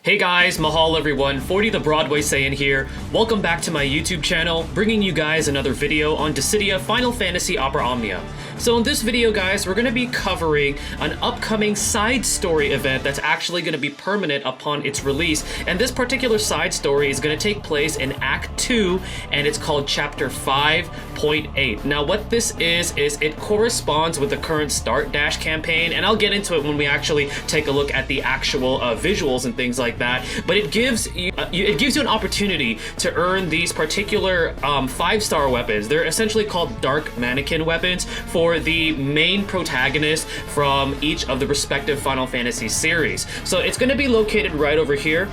Hey guys, mahal everyone, 40 the Broadway Saiyan here. Welcome back to my YouTube channel, bringing you guys another video on Dissidia Final Fantasy Opera Omnia. So in this video guys, we're going to be covering an upcoming side story event that's actually going to be permanent upon its release. And this particular side story is going to take place in Act 2, and it's called Chapter 5.8. Now what this is it corresponds with the current Start Dash campaign, and I'll get into it when we actually take a look at the actual visuals and things like that, but it gives you an opportunity to earn these particular 5-star weapons. They're essentially called Dark Mannequin weapons for the main protagonist from each of the respective Final Fantasy series. So it's going to be located right over here.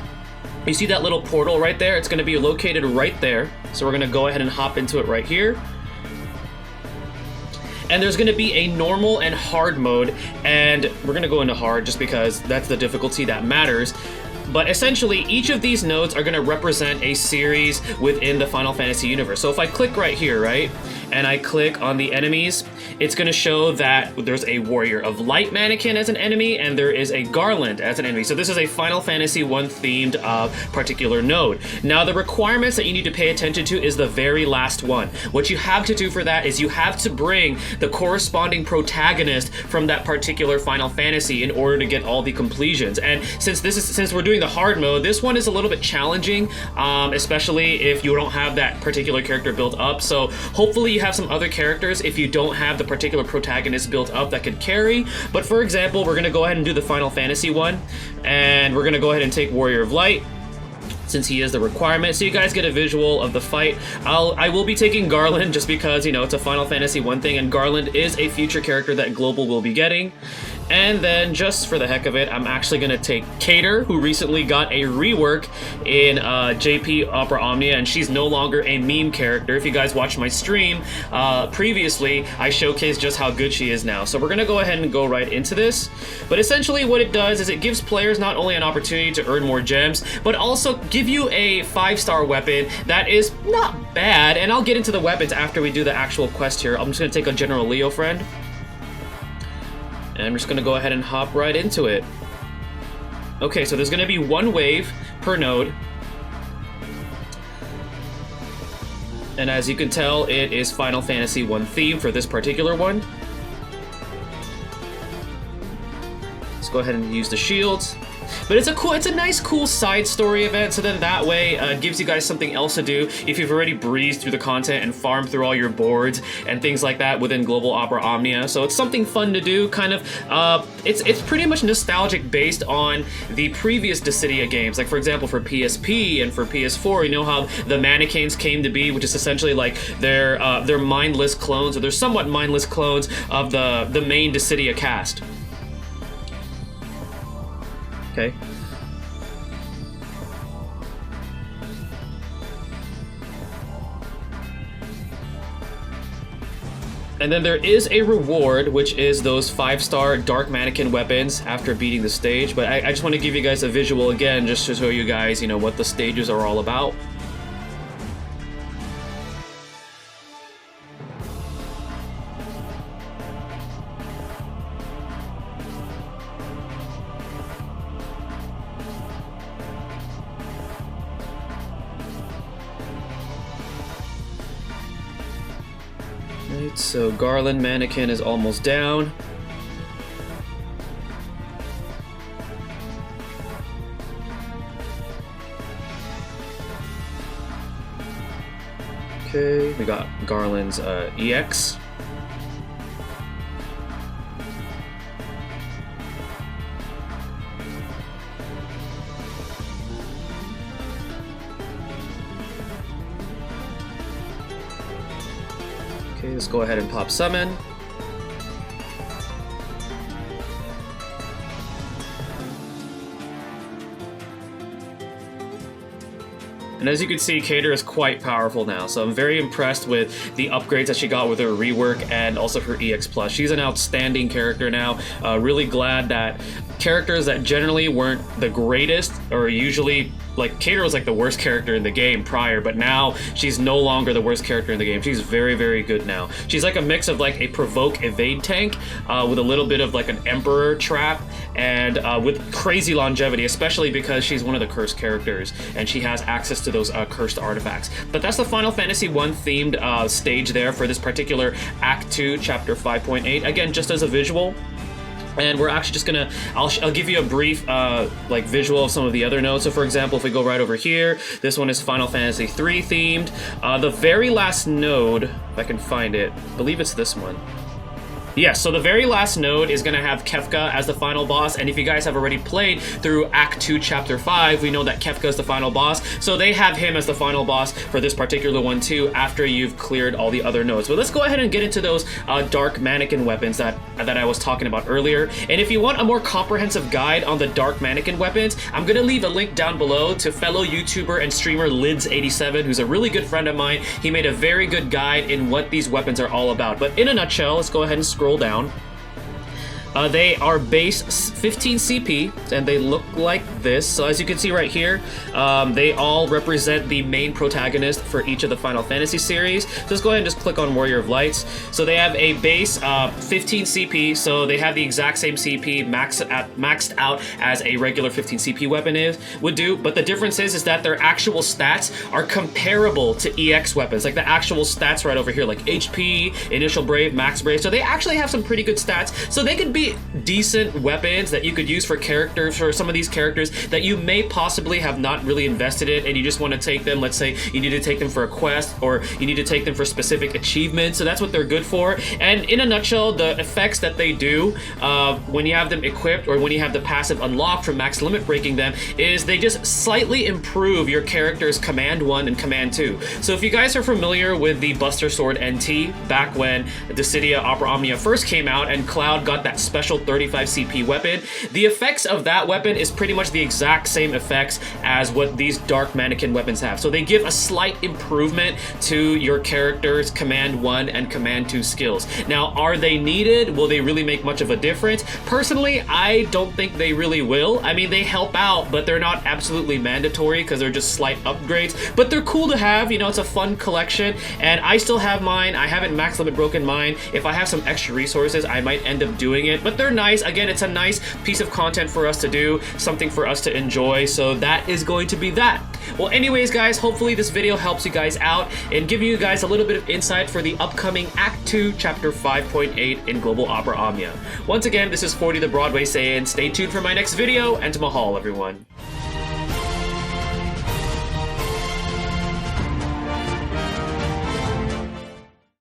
You see that little portal right there? It's going to be located right there. So we're going to go ahead and hop into it right here. And there's going to be a normal and hard mode, and we're going to go into hard just because that's the difficulty that matters. But essentially, each of these nodes are going to represent a series within the Final Fantasy universe. So if I click right here, right, and I click on the enemies, it's going to show that there's a Warrior of Light mannequin as an enemy, and there is a Garland as an enemy. So this is a Final Fantasy 1 themed particular node. Now the requirements that you need to pay attention to is the very last one. What you have to do for that is you have to bring the corresponding protagonist from that particular Final Fantasy in order to get all the completions. And since we're doing the hard mode, this one is a little bit challenging, especially if you don't have that particular character built up. So hopefully you have some other characters if you don't have the particular protagonist built up that could carry. But for example, we're going to go ahead and do the Final Fantasy one, and we're going to go ahead and take Warrior of Light, since he is the requirement, so you guys get a visual of the fight. I will be taking Garland just because, you know, it's a Final Fantasy 1 thing, and Garland is a future character that Global will be getting. And then, just for the heck of it, I'm actually going to take Cater, who recently got a rework in JP Opera Omnia, and she's no longer a meme character. If you guys watched my stream previously, I showcased just how good she is now. So we're going to go ahead and go right into this. But essentially what it does is it gives players not only an opportunity to earn more gems, but also give you a 5-star weapon that is not bad. And I'll get into the weapons after we do the actual quest here. I'm just going to take a General Leo friend. And I'm just going to go ahead and hop right into it. Okay, so there's going to be one wave per node. And as you can tell, it is Final Fantasy 1 theme for this particular one. Let's go ahead and use the shields. But it's a nice, cool side story event, so then that way it gives you guys something else to do if you've already breezed through the content and farmed through all your boards and things like that within Global Opera Omnia. So it's something fun to do, kind of. It's pretty much nostalgic based on the previous Dissidia games. Like for example, for PSP and for PS4, you know how the mannequins came to be, which is essentially like they're mindless clones, or they're somewhat mindless clones of the main Dissidia cast. Okay. And then there is a reward, which is those 5-star Dark Mannequin weapons after beating the stage. But I just want to give you guys a visual again, just to show you guys, you know, what the stages are all about. Right, so Garland Mannequin is almost down. Okay, we got Garland's EX. Okay, let's go ahead and pop summon. And as you can see, Cater is quite powerful now, so I'm very impressed with the upgrades that she got with her rework and also her EX+. She's an outstanding character now. Really glad that characters that generally weren't the greatest, or usually like Cater was like the worst character in the game prior, but now she's no longer the worst character in the game. She's very, very good now. She's like a mix of like a provoke evade tank with a little bit of like an Emperor trap and with crazy longevity, especially because she's one of the cursed characters and she has access to those cursed artifacts. But that's the Final Fantasy 1 themed stage there for this particular Act 2, Chapter 5.8. Again, just as a visual. And we're actually just gonna, I'll give you a brief like visual of some of the other nodes. So for example, if we go right over here, this one is Final Fantasy 3 themed. The very last node, if I can find it, I believe it's this one. Yes, so the very last node is going to have Kefka as the final boss, and if you guys have already played through Act 2, Chapter 5, we know that Kefka is the final boss, so they have him as the final boss for this particular one too, after you've cleared all the other nodes. But let's go ahead and get into those dark mannequin weapons that I was talking about earlier. And if you want a more comprehensive guide on the dark mannequin weapons, I'm going to leave a link down below to fellow YouTuber and streamer Lids87, who's a really good friend of mine. He made a very good guide in what these weapons are all about. But in a nutshell, let's go ahead and scroll down. They are base 15 CP, and they look like this. So as you can see right here, they all represent the main protagonist for each of the Final Fantasy series. So let's go ahead and just click on Warrior of Lights. So they have a base 15 CP, so they have the exact same CP maxed out as a regular 15 CP weapon would do, but the difference is that their actual stats are comparable to EX weapons, like the actual stats right over here, like HP, Initial Brave, Max Brave. So they actually have some pretty good stats, so they could be decent weapons that you could use for characters, for some of these characters that you may possibly have not really invested in, and you just want to take them. Let's say you need to take them for a quest, or you need to take them for specific achievements. So that's what they're good for. And in a nutshell, the effects that they do when you have them equipped, or when you have the passive unlocked from max limit breaking them, is they just slightly improve your character's Command 1 and Command 2. So if you guys are familiar with the Buster Sword NT, back when Dissidia Opera Omnia first came out and Cloud got that special 35 CP weapon, the effects of that weapon is pretty much the exact same effects as what these dark mannequin weapons have. So they give a slight improvement to your character's Command 1 and Command 2 skills. Now, are they needed? Will they really make much of a difference? Personally, I don't think they really will. I mean, they help out, but they're not absolutely mandatory because they're just slight upgrades, but they're cool to have. You know, it's a fun collection, and I still have mine. I haven't max limit broken mine. If I have some extra resources, I might end up doing it, but they're nice. Again, it's a nice piece of content for us to do, something for us to enjoy, so that is going to be that. Well, anyways, guys, hopefully this video helps you guys out and give you guys a little bit of insight for the upcoming Act 2, Chapter 5.8 in Global Opera Omnia. Once again, this is 40 the Broadway Saiyan. Stay tuned for my next video, and to mahal, everyone.